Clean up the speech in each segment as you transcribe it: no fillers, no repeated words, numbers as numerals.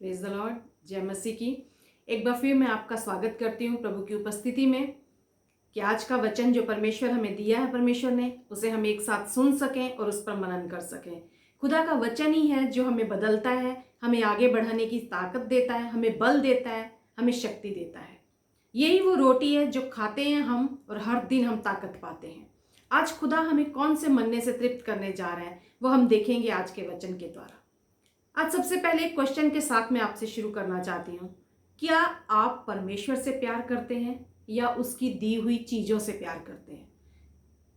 Praise the Lord. जय मसीह की। एक बार फिर मैं आपका स्वागत करती हूँ प्रभु की उपस्थिति में कि आज का वचन जो परमेश्वर हमें दिया है, परमेश्वर ने उसे हम एक साथ सुन सकें और उस पर मनन कर सकें। खुदा का वचन ही है जो हमें बदलता है, हमें आगे बढ़ाने की ताकत देता है, हमें बल देता है, हमें शक्ति देता है। यही वो रोटी है जो खाते हैं हम और हर दिन हम ताकत पाते हैं। आज खुदा हमें कौन से मन्ने से तृप्त करने जा रहा है वो हम देखेंगे आज के वचन के द्वारा। आज सबसे पहले एक क्वेश्चन के साथ मैं आपसे शुरू करना चाहती हूँ। क्या आप परमेश्वर से प्यार करते हैं या उसकी दी हुई चीज़ों से प्यार करते हैं?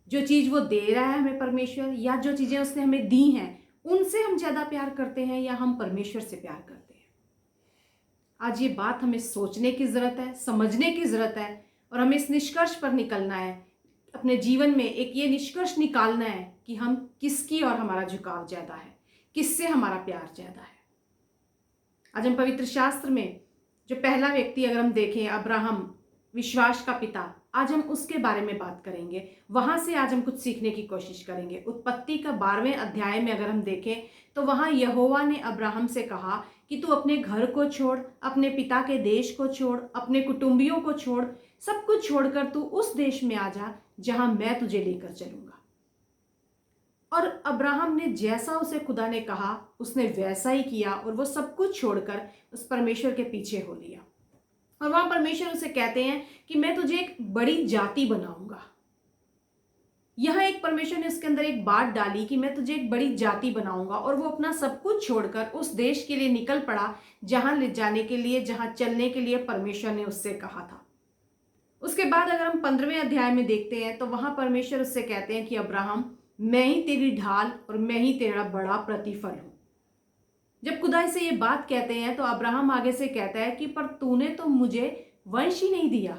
जो चीज़ वो दे रहा है हमें परमेश्वर, या जो चीज़ें उसने हमें दी हैं उनसे हम ज़्यादा प्यार करते हैं या हम परमेश्वर से प्यार करते हैं? आज ये बात हमें सोचने की ज़रूरत है, समझने की ज़रूरत है और हमें इस निष्कर्ष पर निकलना है। अपने जीवन में एक ये निष्कर्ष निकालना है कि हम किसकी और हमारा झुकाव ज़्यादा है, किससे हमारा प्यार ज़्यादा है। आज हम पवित्र शास्त्र में जो पहला व्यक्ति अगर हम देखें, अब्राहम, विश्वास का पिता, आज हम उसके बारे में बात करेंगे। वहां से आज हम कुछ सीखने की कोशिश करेंगे। उत्पत्ति का 12वें अध्याय में अगर हम देखें तो वहां यहोवा ने अब्राहम से कहा कि तू अपने घर को छोड़, अपने पिता के देश को छोड़, अपने कुटुंबियों को छोड़, सब कुछ छोड़कर तू उस देश में आ जा जहां मैं तुझे लेकर चलूंगा। और अब्राहम ने जैसा उसे खुदा ने कहा उसने वैसा ही किया और वो सब कुछ छोड़कर उस परमेश्वर के पीछे हो लिया। और वहां परमेश्वर उसे कहते हैं कि मैं तुझे एक बड़ी जाति बनाऊंगा। यह एक परमेश्वर ने उसके अंदर एक बात डाली कि मैं तुझे एक बड़ी जाति बनाऊंगा, और वो अपना सब कुछ छोड़कर उस देश के लिए निकल पड़ा जहां ले जाने के लिए, जहां चलने के लिए परमेश्वर ने उससे कहा था। उसके बाद अगर हम 15वें अध्याय में देखते हैं तो वहां परमेश्वर उससे कहते हैं कि अब्राहम, मैं ही तेरी ढाल और मैं ही तेरा बड़ा प्रतिफल हूं। जब खुदा से ये बात कहते हैं तो अब्राहम आगे से कहता है कि पर तूने तो मुझे वंश ही नहीं दिया।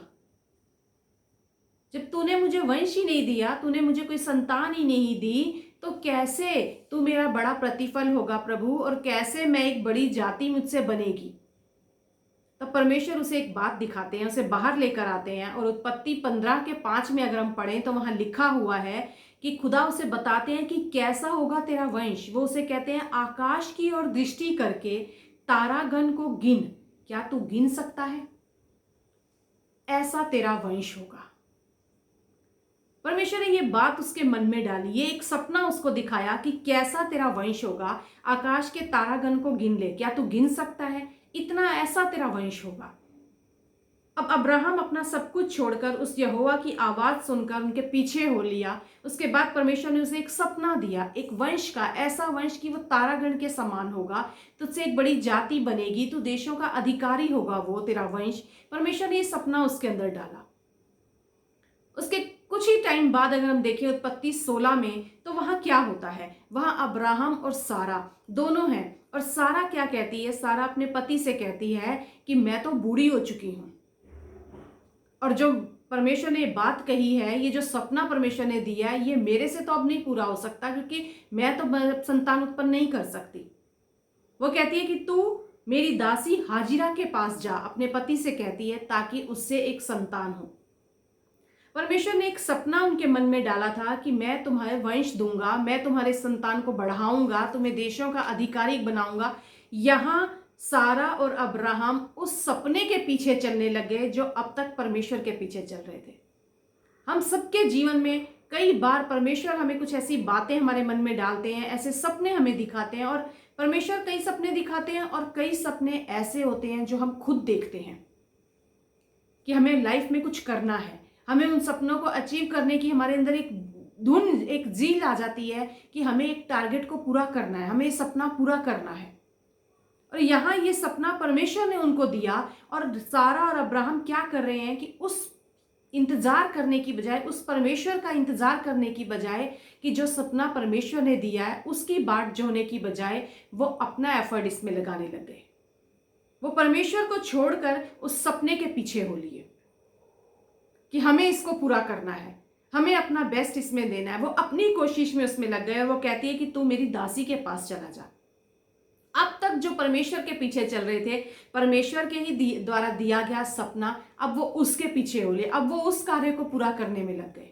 जब तूने मुझे वंश ही नहीं दिया, तूने मुझे कोई संतान ही नहीं दी, तो कैसे तू मेरा बड़ा प्रतिफल होगा प्रभु, और कैसे मैं एक बड़ी जाति मुझसे बनेगी? तो परमेश्वर उसे एक बात दिखाते हैं, उसे बाहर लेकर आते हैं। और उत्पत्ति 15:5 में अगर हम पढ़ें तो वहां लिखा हुआ है कि खुदा उसे बताते हैं कि कैसा होगा तेरा वंश। वो उसे कहते हैं, आकाश की ओर दृष्टि करके तारागण को गिन, क्या तू गिन सकता है? ऐसा तेरा वंश होगा। परमेश्वर ने ये बात उसके मन में डाली, ये एक सपना उसको दिखाया कि कैसा तेरा वंश होगा। आकाश के तारागण को गिन ले, क्या तू गिन सकता है? इतना ऐसा तेरा वंश होगा। अब अब्राहम अपना सब कुछ छोड़कर उस यहोवा की आवाज सुनकर उनके पीछे हो लिया। उसके बाद परमेश्वर ने उसे एक सपना दिया, एक वंश का, ऐसा वंश कि वो तारागण के समान होगा, तुझसे एक बड़ी जाति बनेगी, तू देशों का अधिकारी होगा, वो तेरा वंश। परमेश्वर ने ये सपना उसके अंदर डाला। उसके कुछ ही टाइम बाद अगर हम देखें उत्पत्ति 16 में तो वहां क्या होता है, वहां अब्राहम और सारा दोनों हैं। और सारा क्या कहती है? सारा अपने पति से कहती है कि मैं तो बूढ़ी हो चुकी हूं, और जो परमेश्वर ने बात कही है, ये जो सपना परमेश्वर ने दिया है, ये मेरे से तो अब नहीं पूरा हो सकता, क्योंकि मैं तो संतान उत्पन्न नहीं कर सकती। वो कहती है कि तू मेरी दासी हाजिरा के पास जा, अपने पति से कहती है, ताकि उससे एक संतान हो। परमेश्वर ने एक सपना उनके मन में डाला था कि मैं तुम्हारे वंश दूंगा, मैं तुम्हारे संतान को बढ़ाऊंगा, तुम्हें देशों का अधिकारी बनाऊंगा। यहां सारा और अब्राहम उस सपने के पीछे चलने लगे जो अब तक परमेश्वर के पीछे चल रहे थे। हम सबके जीवन में कई बार परमेश्वर हमें कुछ ऐसी बातें हमारे मन में डालते हैं, ऐसे सपने हमें दिखाते हैं, और परमेश्वर कई सपने दिखाते हैं और कई सपने ऐसे होते हैं जो हम खुद देखते हैं कि हमें लाइफ में कुछ करना है। हमें उन सपनों को अचीव करने की हमारे अंदर एक धुन, एक जील आ जाती है कि हमें एक टारगेट को पूरा करना है, हमें सपना पूरा करना है। और यहाँ ये सपना परमेश्वर ने उनको दिया, और सारा और अब्राहम क्या कर रहे हैं कि उस इंतजार करने की बजाय, उस परमेश्वर का इंतजार करने की बजाय कि जो सपना परमेश्वर ने दिया है उसकी बाट जोने की बजाय वो अपना एफर्ट इसमें लगाने लग गए। वो परमेश्वर को छोड़कर उस सपने के पीछे हो लिए कि हमें इसको पूरा करना है, हमें अपना बेस्ट इसमें देना है। वो अपनी कोशिश में उसमें लग गए और वो कहती है कि तू मेरी दासी के पास चला जा। अब तक जो परमेश्वर के पीछे चल रहे थे, परमेश्वर के ही द्वारा दिया गया सपना, अब वो उसके पीछे हो लिए, अब वो उस कार्य को पूरा करने में लग गए।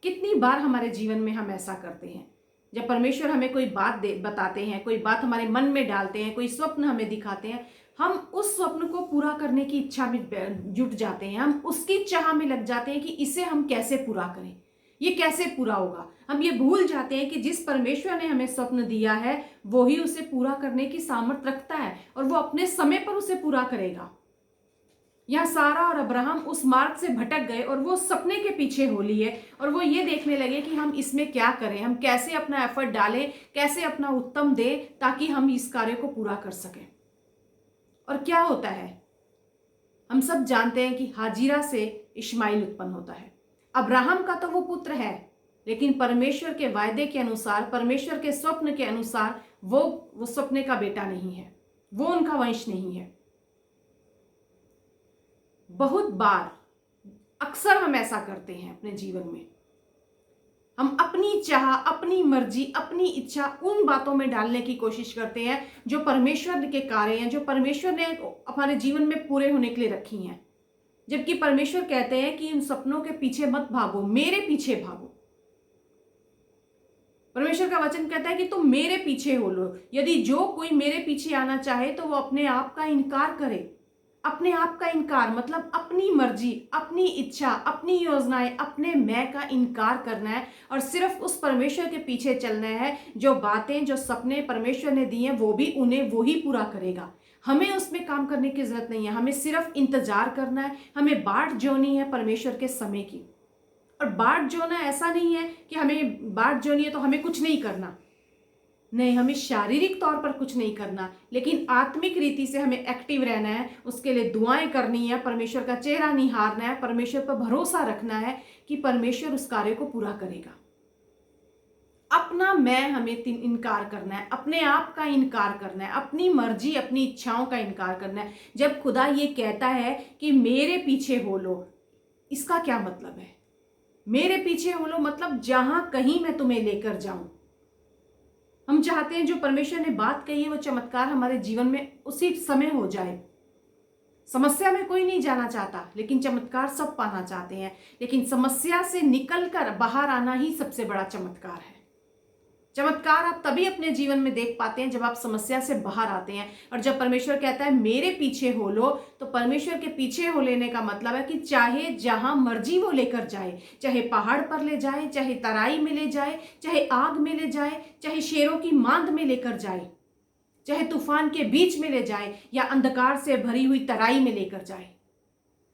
कितनी बार हमारे जीवन में हम ऐसा करते हैं जब परमेश्वर हमें कोई बात बताते हैं, कोई बात हमारे मन में डालते हैं, कोई स्वप्न हमें दिखाते हैं, हम उस स्वप्न को पूरा करने की इच्छा में जुट जाते हैं। हम उसकी चाह में लग जाते हैं कि इसे हम कैसे पूरा करें, ये कैसे पूरा होगा। हम ये भूल जाते हैं कि जिस परमेश्वर ने हमें स्वप्न दिया है वो ही उसे पूरा करने की सामर्थ्य रखता है और वो अपने समय पर उसे पूरा करेगा। यहाँ सारा और अब्राहम उस मार्ग से भटक गए और वो सपने के पीछे हो लिए और वो ये देखने लगे कि हम इसमें क्या करें, हम कैसे अपना एफर्ट डालें, कैसे अपना उत्तम दें ताकि हम इस कार्य को पूरा कर सकें। और क्या होता है, हम सब जानते हैं कि हाजिरा से इश्माइल उत्पन्न होता है। अब्राहम का तो वो पुत्र है, लेकिन परमेश्वर के वायदे के अनुसार, परमेश्वर के स्वप्न के अनुसार वो स्वप्ने का बेटा नहीं है, वो उनका वंश नहीं है। बहुत बार अक्सर हम ऐसा करते हैं अपने जीवन में, हम अपनी चाह, अपनी मर्जी, अपनी इच्छा उन बातों में डालने की कोशिश करते हैं जो परमेश्वर के कार्य हैं, जो परमेश्वर ने हमारे जीवन में पूरे होने के लिए रखी हैं। जबकि परमेश्वर कहते हैं कि उन सपनों के पीछे मत भागो, मेरे पीछे भागो। परमेश्वर का वचन कहता है कि तुम मेरे पीछे हो लो। यदि जो कोई मेरे पीछे आना चाहे तो वो अपने आप का इनकार करे। अपने आप का इनकार मतलब अपनी मर्जी, अपनी इच्छा, अपनी योजनाएं, अपने मैं का इनकार करना है और सिर्फ उस परमेश्वर के पीछे चलना है। जो बातें, जो सपने परमेश्वर ने दिए हैं वो भी उन्हें वो ही पूरा करेगा। हमें उसमें काम करने की जरूरत नहीं है, हमें सिर्फ इंतजार करना है। हमें बाट जोनी है परमेश्वर के समय की। और बाट जोना ऐसा नहीं है कि हमें बाट जोनी है तो हमें कुछ नहीं करना, नहीं, हमें शारीरिक तौर पर कुछ नहीं करना, लेकिन आत्मिक रीति से हमें एक्टिव रहना है। उसके लिए दुआएं करनी है, परमेश्वर का चेहरा निहारना है, परमेश्वर पर भरोसा रखना है कि परमेश्वर उस कार्य को पूरा करेगा। अपना मैं हमें इनकार करना है, अपने आप का इनकार करना है, अपनी मर्जी, अपनी इच्छाओं का इनकार करना है। जब खुदा ये कहता है कि मेरे पीछे हो लो, इसका क्या मतलब है? मेरे पीछे हो लो मतलब जहां कहीं मैं तुम्हें लेकर जाऊं। हम चाहते हैं जो परमेश्वर ने बात कही है वो चमत्कार हमारे जीवन में उसी समय हो जाए। समस्या में कोई नहीं जाना चाहता, लेकिन चमत्कार सब पाना चाहते हैं। लेकिन समस्या से निकलकर बाहर आना ही सबसे बड़ा चमत्कार है। चमत्कार आप तभी अपने जीवन में देख पाते हैं जब आप समस्या से बाहर आते हैं। और जब परमेश्वर कहता है मेरे पीछे हो लो, तो परमेश्वर के पीछे हो लेने का मतलब है कि चाहे जहां मर्जी वो लेकर जाए, चाहे पहाड़ पर ले जाए, चाहे तराई में ले जाए, चाहे आग में ले जाए, चाहे शेरों की मांद में लेकर जाए, चाहे तूफान के बीच में ले जाए या अंधकार से भरी हुई तराई में लेकर जाए,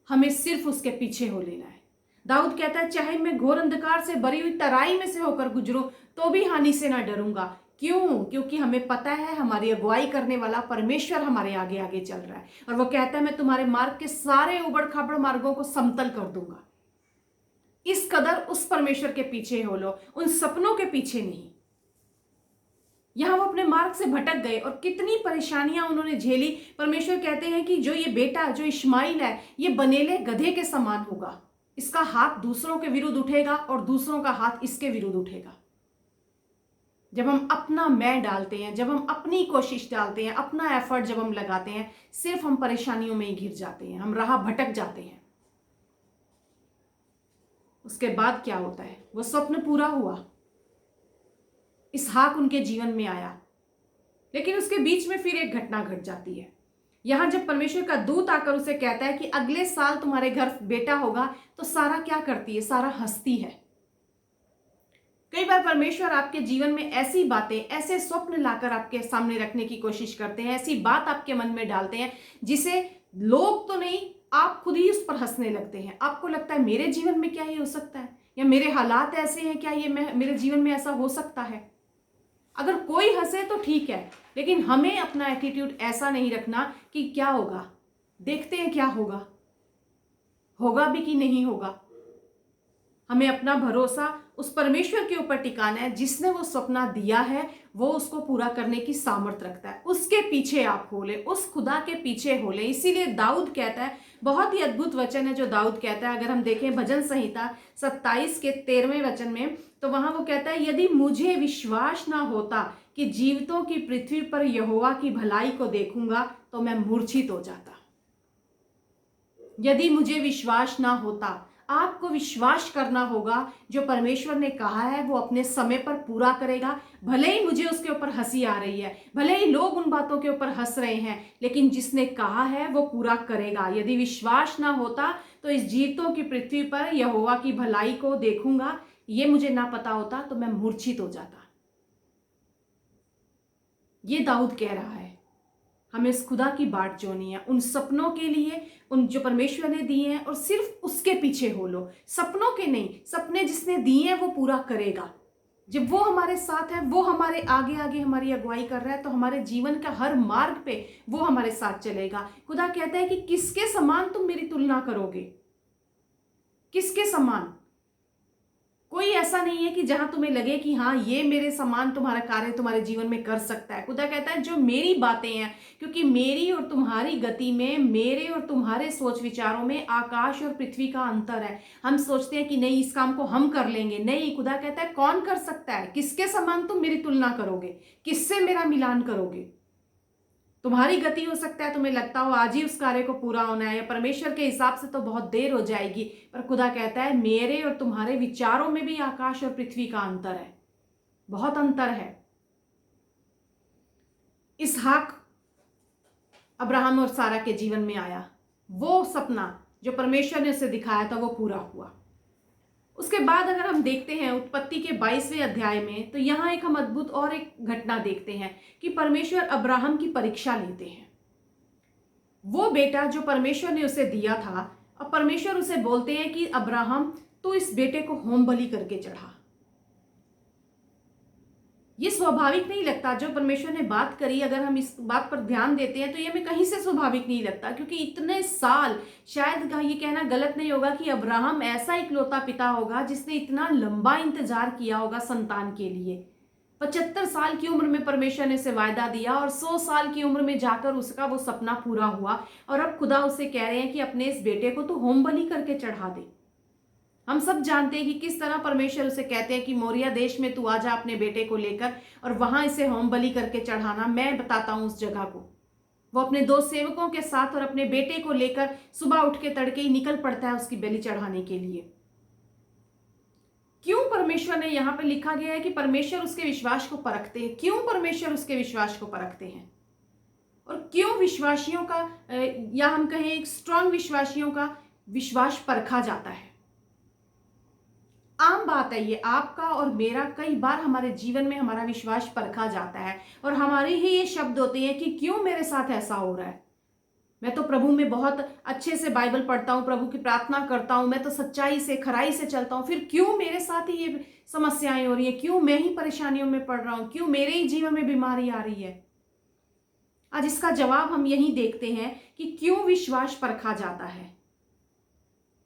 हमें सिर्फ उसके पीछे हो लेना है। दाऊद कहता है चाहे मैं घोर अंधकार से भरी हुई तराई में से होकर गुजरूं तो भी हानि से ना डरूंगा। क्यों? क्योंकि हमें पता है हमारी अगुवाई करने वाला परमेश्वर हमारे आगे आगे चल रहा है। और वो कहता है मैं तुम्हारे मार्ग के सारे उबड़ खाबड़ मार्गों को समतल कर दूंगा। इस कदर उस परमेश्वर के पीछे हो लो, उन सपनों के पीछे नहीं। यहां वो अपने मार्ग से भटक गए और कितनी परेशानियां उन्होंने झेली। परमेश्वर कहते हैं कि जो ये बेटा, जो इश्माइल है, ये बनेले गधे के समान होगा। इसका हाथ दूसरों के विरुद्ध उठेगा और दूसरों का हाथ इसके विरुद्ध उठेगा। जब हम अपना मैं डालते हैं, जब हम अपनी कोशिश डालते हैं, अपना एफर्ट जब हम लगाते हैं, सिर्फ हम परेशानियों में ही घिर जाते हैं, हम राह भटक जाते हैं। उसके बाद क्या होता है? वो स्वप्न पूरा हुआ, इसहाक उनके जीवन में आया, लेकिन उसके बीच में फिर एक घटना घट जाती है। यहां जब परमेश्वर का दूत आकर उसे कहता है कि अगले साल तुम्हारे घर बेटा होगा, तो सारा क्या करती है? सारा हंसती है। कई बार परमेश्वर आपके जीवन में ऐसी बातें, ऐसे स्वप्न लाकर आपके सामने रखने की कोशिश करते हैं, ऐसी बात आपके मन में डालते हैं जिसे लोग तो नहीं, आप खुद ही उस पर हंसने लगते हैं। आपको लगता है मेरे जीवन में क्या ये हो सकता है, या मेरे हालात ऐसे हैं क्या, ये मेरे जीवन में ऐसा हो सकता है। अगर कोई हंसे तो ठीक है, लेकिन हमें अपना एटीट्यूड ऐसा नहीं रखना कि क्या होगा, देखते हैं क्या होगा, होगा भी कि नहीं होगा। हमें अपना भरोसा उस परमेश्वर के ऊपर टिकाना है जिसने वो सपना दिया है, वो उसको पूरा करने की सामर्थ्य रखता है। उसके पीछे आप हो ले, उस खुदा के पीछे हो ले। इसीलिए दाऊद कहता है, बहुत ही अद्भुत वचन है जो दाऊद कहता है। अगर हम देखें भजन संहिता 27 के 13वें वचन में, तो वहां वो कहता है यदि मुझे विश्वास ना होता कि जीवितों की पृथ्वी पर यहोवा की भलाई को देखूंगा तो मैं मूर्छित हो जाता। यदि मुझे विश्वास ना होता, आपको विश्वास करना होगा जो परमेश्वर ने कहा है वो अपने समय पर पूरा करेगा। भले ही मुझे उसके ऊपर हंसी आ रही है, भले ही लोग उन बातों के ऊपर हंस रहे हैं, लेकिन जिसने कहा है वो पूरा करेगा। यदि विश्वास ना होता तो इस जीवितों की पृथ्वी पर यहोवा की भलाई को देखूंगा, ये मुझे ना पता होता तो मैं मूर्छित हो जाता। ये दाऊद कह रहा है। हमें इस खुदा की बाट जोनी है, उन सपनों के लिए, उन जो परमेश्वर ने दिए हैं, और सिर्फ उसके पीछे हो लो। सपनों के नहीं, सपने जिसने दिए हैं वो पूरा करेगा। जब वो हमारे साथ है, वो हमारे आगे आगे हमारी अगुवाई कर रहा है, तो हमारे जीवन का हर मार्ग पे वो हमारे साथ चलेगा। खुदा कहता है कि किसके समान तुम मेरी तुलना करोगे? किसके समान? कोई ऐसा नहीं है कि जहां तुम्हें लगे कि हाँ ये मेरे समान तुम्हारा कार्य तुम्हारे जीवन में कर सकता है। खुदा कहता है जो मेरी बातें हैं, क्योंकि मेरी और तुम्हारी गति में, मेरे और तुम्हारे सोच विचारों में आकाश और पृथ्वी का अंतर है। हम सोचते हैं कि नहीं इस काम को हम कर लेंगे, नहीं, खुदा कहता है कौन कर सकता है? किसके समान तुम मेरी तुलना करोगे? किससे मेरा मिलान करोगे? तुम्हारी गति हो सकता है तुम्हें लगता हो आज ही उस कार्य को पूरा होना है, या परमेश्वर के हिसाब से तो बहुत देर हो जाएगी, पर खुदा कहता है मेरे और तुम्हारे विचारों में भी आकाश और पृथ्वी का अंतर है, बहुत अंतर है। इसहाक अब्राहम और सारा के जीवन में आया, वो सपना जो परमेश्वर ने उसे दिखाया था वो पूरा हुआ। उसके बाद अगर हम देखते हैं उत्पत्ति के 22वें अध्याय में, तो यहाँ एक हम अद्भुत और एक घटना देखते हैं कि परमेश्वर अब्राहम की परीक्षा लेते हैं। वो बेटा जो परमेश्वर ने उसे दिया था, अब परमेश्वर उसे बोलते हैं कि अब्राहम तू इस बेटे को होम बलि करके चढ़ा। ये स्वाभाविक नहीं लगता। जो परमेश्वर ने बात करी, अगर हम इस बात पर ध्यान देते हैं तो ये हमें कहीं से स्वाभाविक नहीं लगता, क्योंकि इतने साल, शायद ये कहना गलत नहीं होगा कि अब्राहम ऐसा इकलौता पिता होगा जिसने इतना लंबा इंतजार किया होगा संतान के लिए। 75 साल की उम्र में परमेश्वर ने उसे वायदा दिया और 100 साल की उम्र में जाकर उसका वो सपना पूरा हुआ, और अब खुदा उसे कह रहे हैं कि अपने इस बेटे को तू होम बलि करके चढ़ा दे। हम सब जानते हैं कि किस तरह परमेश्वर उसे कहते हैं कि मोरिया देश में तू आ जा अपने बेटे को लेकर और वहां इसे होम बलि करके चढ़ाना। मैं बताता हूं उस जगह को। वो अपने 2 सेवकों के साथ और अपने बेटे को लेकर सुबह उठ के तड़के ही निकल पड़ता है उसकी बलि चढ़ाने के लिए। क्यों परमेश्वर ने यहां पर लिखा गया है कि परमेश्वर उसके विश्वास को परखते हैं? क्यों परमेश्वर उसके विश्वास को परखते हैं? और क्यों विश्वासियों का, या हम कहें एक स्ट्रांग विश्वासियों का विश्वास परखा जाता है? आम बात है ये, आपका और मेरा, कई बार हमारे जीवन में हमारा विश्वास परखा जाता है और हमारे ही ये शब्द होते हैं कि क्यों मेरे साथ ऐसा हो रहा है। मैं तो प्रभु में बहुत अच्छे से बाइबल पढ़ता हूँ, प्रभु की प्रार्थना करता हूँ, मैं तो सच्चाई से, खराई से चलता हूँ, फिर क्यों मेरे साथ ही ये समस्याएं हो रही है? क्यों मैं ही परेशानियों में पड़ रहा हूँ? क्यों मेरे ही जीवन में बीमारी आ रही है? आज इसका जवाब हम यही देखते हैं कि क्यों विश्वास परखा जाता है।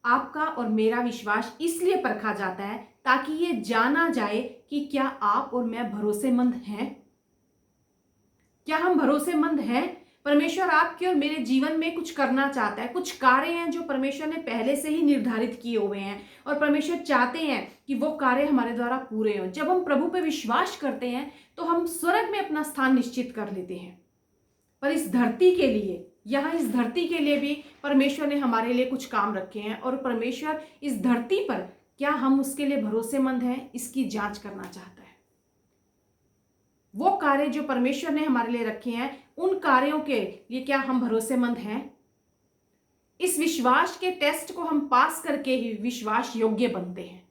आपका और मेरा विश्वास इसलिए परखा जाता है ताकि ये जाना जाए कि क्या आप और मैं भरोसेमंद हैं। क्या हम भरोसेमंद हैं? परमेश्वर आपके और मेरे जीवन में कुछ करना चाहता है। कुछ कार्य हैं जो परमेश्वर ने पहले से ही निर्धारित किए हुए हैं और परमेश्वर चाहते हैं कि वो कार्य हमारे द्वारा पूरे हों। जब हम प्रभु पे विश्वास करते हैं तो हम स्वर्ग में अपना स्थान निश्चित कर लेते हैं। पर इस धरती के लिए, यहाँ इस धरती के लिए भी परमेश्वर ने हमारे लिए कुछ काम रखे हैं, और परमेश्वर इस धरती पर क्या हम उसके लिए भरोसेमंद हैं, इसकी जांच करना चाहता है। वो कार्य जो परमेश्वर ने हमारे लिए रखे हैं, उन कार्यों के लिए क्या हम भरोसेमंद हैं? इस विश्वास के टेस्ट को हम पास करके ही विश्वास योग्य बनते हैं।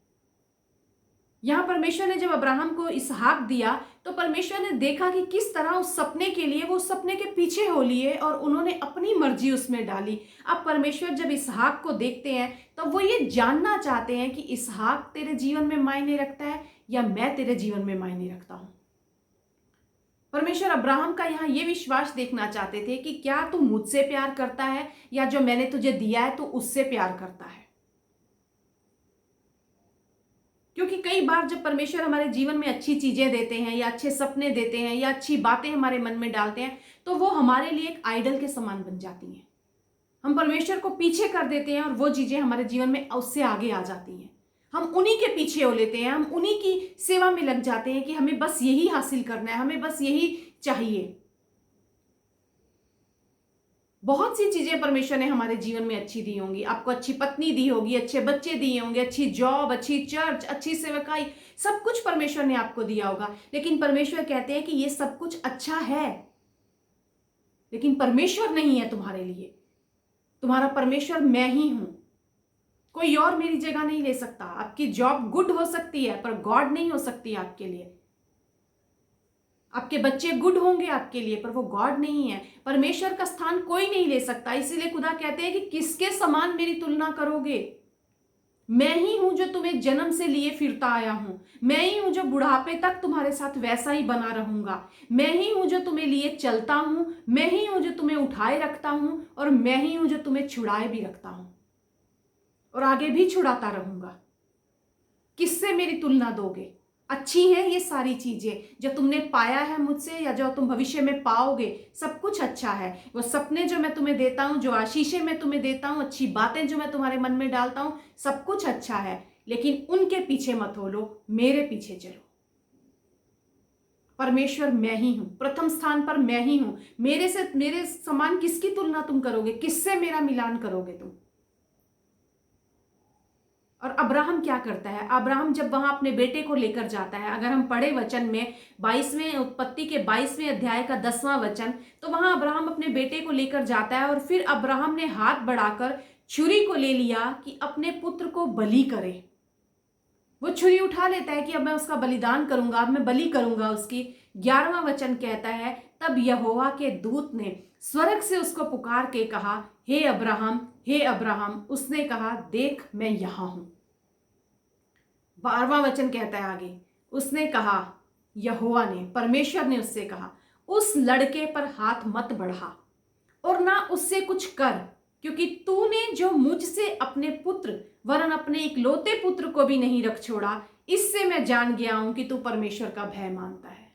यहां परमेश्वर ने जब अब्राहम को इसहाक दिया तो परमेश्वर ने देखा कि किस तरह उस सपने के लिए वो सपने के पीछे हो लिए और उन्होंने अपनी मर्जी उसमें डाली। अब परमेश्वर जब इसहाक को देखते हैं तो वो ये जानना चाहते हैं कि इसहाक तेरे जीवन में मायने रखता है या मैं तेरे जीवन में मायने रखता हूं। परमेश्वर अब्राहम का यहाँ ये विश्वास देखना चाहते थे कि क्या तू मुझसे प्यार करता है या जो मैंने तुझे दिया है तू उससे प्यार करता है। क्योंकि कई बार जब परमेश्वर हमारे जीवन में अच्छी चीजें देते हैं या अच्छे सपने देते हैं या अच्छी बातें हमारे मन में डालते हैं तो वो हमारे लिए एक आइडल के समान बन जाती हैं। हम परमेश्वर को पीछे कर देते हैं और वो चीजें हमारे जीवन में उससे आगे आ जाती हैं। हम उन्हीं के पीछे हो लेते हैं, हम उन्हीं की सेवा में लग जाते हैं कि हमें बस यही हासिल करना है, हमें बस यही चाहिए। बहुत सी चीजें परमेश्वर ने हमारे जीवन में अच्छी दी होंगी। आपको अच्छी पत्नी दी होगी, अच्छे बच्चे दिए होंगे, अच्छी जॉब, अच्छी चर्च, अच्छी सेवकाई, सब कुछ परमेश्वर ने आपको दिया होगा। लेकिन परमेश्वर कहते हैं कि ये सब कुछ अच्छा है, लेकिन परमेश्वर नहीं है तुम्हारे लिए। तुम्हारा परमेश्वर मैं ही हूं, कोई और मेरी जगह नहीं ले सकता। आपकी जॉब गुड हो सकती है पर गॉड नहीं हो सकती आपके लिए। आपके बच्चे गुड होंगे आपके लिए पर वो गॉड नहीं है। परमेश्वर का स्थान कोई नहीं ले सकता। इसीलिए खुदा कहते हैं कि किसके समान मेरी तुलना करोगे। मैं ही हूं जो तुम्हें जन्म से लिए फिरता आया हूं। मैं ही हूं जो बुढ़ापे तक तुम्हारे साथ वैसा ही बना रहूंगा। मैं ही हूं जो तुम्हें लिए चलता हूं। मैं ही हूं जो तुम्हें उठाए रखता हूं, और मैं ही हूं जो तुम्हें छुड़ाए भी रखता हूं, और आगे भी छुड़ाता रहूंगा। किससे मेरी तुलना दोगे? अच्छी है ये सारी चीजें जो तुमने पाया है मुझसे, या जो तुम भविष्य में पाओगे, सब कुछ अच्छा है। वो सपने जो मैं तुम्हें देता हूं, जो आशीषें मैं तुम्हें देता हूं, अच्छी बातें जो मैं तुम्हारे मन में डालता हूं, सब कुछ अच्छा है। लेकिन उनके पीछे मत हो लो, मेरे पीछे चलो। परमेश्वर मैं ही हूं, प्रथम स्थान पर मैं ही हूं। मेरे समान किसकी तुलना तुम करोगे? किससे मेरा मिलान करोगे तुम? और अब्राहम क्या करता है? अब्राहम जब वहां अपने बेटे को लेकर जाता है, अगर हम पढ़े वचन में 22वें उत्पत्ति के 22वें अध्याय का 10वां वचन, तो वहां अब्राहम अपने बेटे को लेकर जाता है, और फिर अब्राहम ने हाथ बढ़ाकर छुरी को ले लिया कि अपने पुत्र को बलि करे। वो छुरी उठा लेता है कि अब मैं उसका बलिदान करूंगा, अब मैं बलि करूंगा उसकी। 11वां वचन कहता है, तब यहोवा के दूत ने स्वर्ग से उसको पुकार के कहा, हे अब्राहम, हे अब्राहम। उसने कहा, देख मैं यहां हूं। 12वां वचन कहता है आगे, उसने कहा, यहोवा ने, परमेश्वर ने उससे कहा, उस लड़के पर हाथ मत बढ़ा और ना उससे कुछ कर, क्योंकि तूने जो मुझसे अपने पुत्र वरन अपने इकलौते पुत्र को भी नहीं रख छोड़ा, इससे मैं जान गया हूं कि तू परमेश्वर का भय मानता है।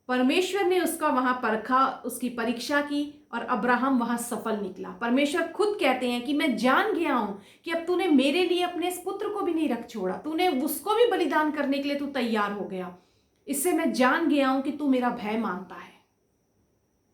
परमेश्वर ने उसका वहां परखा, उसकी परीक्षा की, और अब्राहम वहां सफल निकला। परमेश्वर खुद कहते हैं कि मैं जान गया हूं कि अब तूने मेरे लिए अपने इस पुत्र को भी नहीं रख छोड़ा, तूने उसको भी बलिदान करने के लिए तू तैयार हो गया। इससे मैं जान गया हूं कि तू मेरा भय मानता है।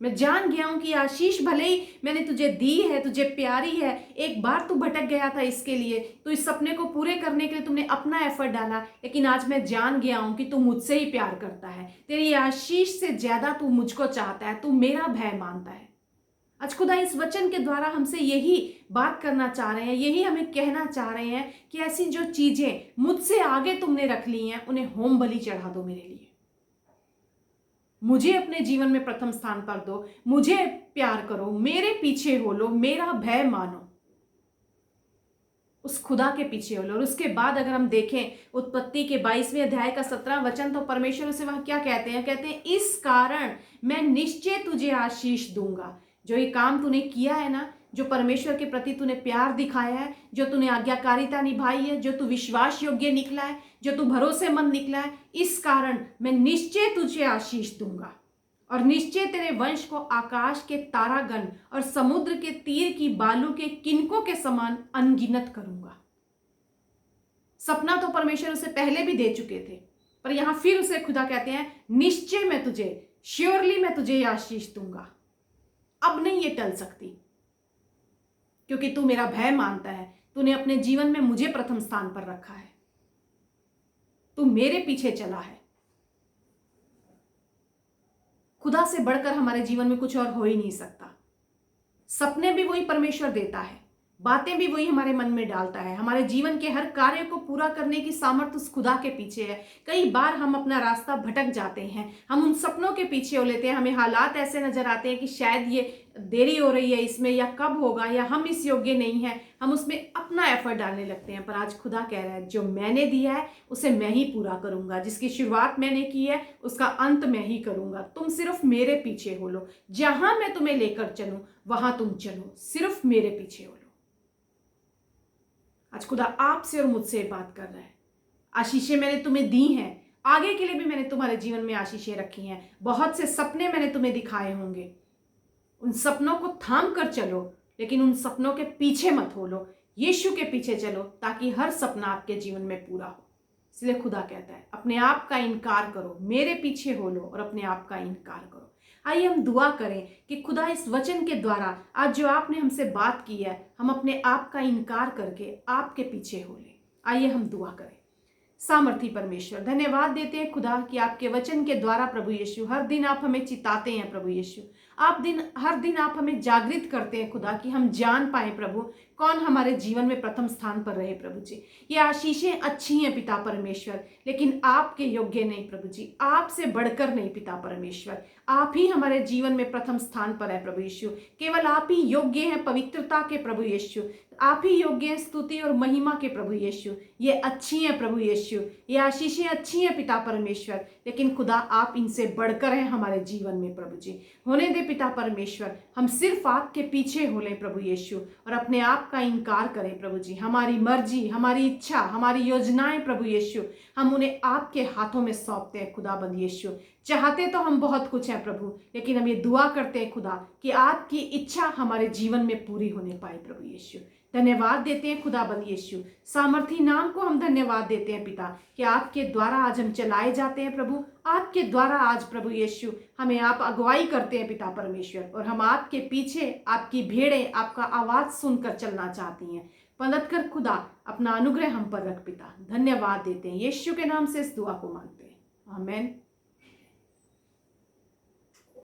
मैं जान गया हूं कि आशीष भले ही मैंने तुझे दी है, तुझे प्यारी है, एक बार तू भटक गया था इसके लिए, तो इस सपने को पूरे करने के लिए तुमने अपना एफर्ट डाला, लेकिन आज मैं जान गया हूं कि तू मुझसे ही प्यार करता है। तेरी आशीष से ज्यादा तू मुझको चाहता है, तू मेरा भय मानता है। आज खुदा इस वचन के द्वारा हमसे यही बात करना चाह रहे हैं, यही हमें कहना चाह रहे हैं कि ऐसी जो चीजें मुझसे आगे तुमने रख ली हैं, उन्हें होम बलि चढ़ा दो मेरे लिए। मुझे अपने जीवन में प्रथम स्थान पर दो, मुझे प्यार करो, मेरे पीछे हो लो, मेरा भय मानो, उस खुदा के पीछे हो लो। और उसके बाद अगर हम देखें उत्पत्ति के 22वें अध्याय का 17वां वचन, तो परमेश्वर से वह क्या कहते हैं? कहते हैं, इस कारण मैं निश्चय तुझे आशीष दूंगा। जो ये काम तूने किया है ना, जो परमेश्वर के प्रति तूने प्यार दिखाया है, जो तूने आज्ञाकारिता निभाई है, जो तू विश्वास योग्य निकला है, जो तू भरोसेमंद निकला है, इस कारण मैं निश्चय तुझे आशीष दूंगा, और निश्चय तेरे वंश को आकाश के तारागण और समुद्र के तीर की बालू के किनकों के समान अनगिनत करूंगा। सपना तो परमेश्वर उसे पहले भी दे चुके थे, पर यहां फिर उसे खुदा कहते हैं, निश्चय मैं तुझे, श्योरली मैं तुझे आशीष दूंगा। अब नहीं ये टल सकती, क्योंकि तू मेरा भय मानता है, तूने अपने जीवन में मुझे प्रथम स्थान पर रखा है, तू मेरे पीछे चला है। खुदा से बढ़कर हमारे जीवन में कुछ और हो ही नहीं सकता। सपने भी वही परमेश्वर देता है, बातें भी वही हमारे मन में डालता है, हमारे जीवन के हर कार्य को पूरा करने की सामर्थ्य उस खुदा के पीछे है। कई बार हम अपना रास्ता भटक जाते हैं, हम उन सपनों के पीछे हो लेते हैं, हमें हालात ऐसे नजर आते हैं कि शायद ये देरी हो रही है इसमें, या कब होगा, या हम इस योग्य नहीं है, हम उसमें अपना एफर्ट डालने लगते हैं। पर आज खुदा कह रहा है, जो मैंने दिया है उसे मैं ही पूरा करूंगा, जिसकी शुरुआत मैंने की है उसका अंत मैं ही करूंगा। तुम सिर्फ मेरे पीछे हो लो, जहां मैं तुम्हें लेकर चलूं वहां तुम चलो, सिर्फ मेरे पीछे हो लो। आज खुदा आपसे और मुझसे बात कर रहा है। आशीषें मैंने तुम्हें दी हैं, आगे के लिए भी मैंने तुम्हारे जीवन में आशीषें रखी हैं। बहुत से सपने मैंने तुम्हें दिखाए होंगे, उन सपनों को थाम कर चलो, लेकिन उन सपनों के पीछे मत हो लो, यीशु के पीछे चलो, ताकि हर सपना आपके जीवन में पूरा हो। इसलिए खुदा कहता है, अपने आप का इनकार करो, मेरे पीछे हो लो और अपने आप का इनकार करो। आइए हम दुआ करें कि खुदा इस वचन के द्वारा आज जो आपने हमसे बात की है, हम अपने आप का इनकार करके आपके पीछे हो लें। आइए हम दुआ करें। सामर्थी परमेश्वर, धन्यवाद देते हैं खुदा कि आपके वचन के द्वारा प्रभु यीशु हर दिन आप हमें चिताते हैं प्रभु यीशु। हर दिन आप हमें जागृत करते हैं खुदा कि हम जान पाए प्रभु कौन हमारे जीवन में प्रथम स्थान पर रहे प्रभु जी। ये आशीषें अच्छी हैं पिता परमेश्वर, लेकिन आपके योग्य नहीं प्रभु जी, आपसे बढ़कर नहीं पिता परमेश्वर। आप ही हमारे जीवन में प्रथम स्थान पर है प्रभु यीशु। केवल आप ही योग्य हैं पवित्रता के प्रभु यीशु, आप ही योग्य हैं स्तुति और महिमा के प्रभु यीशु। ये अच्छी हैं प्रभु यीशु, ये आशीषें अच्छी हैं पिता परमेश्वर, लेकिन खुदा आप इनसे बढ़कर हैं हमारे जीवन में प्रभु जी। होने दे पिता परमेश्वर, हम सिर्फ आपके पीछे हो लें प्रभु यीशु और अपने आप का इनकार करें प्रभु जी। हमारी मर्जी, हमारी इच्छा, हमारी योजनाएं प्रभु यीशु, हम उन्हें आपके हाथों में सौंपते हैं खुदाबंद यीशु। चाहते तो हम बहुत कुछ है प्रभु, लेकिन हम ये दुआ करते हैं खुदा कि आपकी इच्छा हमारे जीवन में पूरी होने पाए प्रभु यीशु। धन्यवाद देते हैं खुदाबंद यीशु, सामर्थी नाम को हम धन्यवाद देते हैं पिता कि आपके द्वारा आज हम चलाए जाते हैं प्रभु। आपके द्वारा आज प्रभु यीशु हमें आप अगुवाई करते हैं पिता परमेश्वर, और हम आपके पीछे, आपकी भेड़ें आपका आवाज सुनकर चलना चाहती हैं। मदद कर खुदा, अपना अनुग्रह हम पर रख पिता। धन्यवाद देते हैं, यीशु के नाम से इस दुआ को मांगते हैं, आमीन।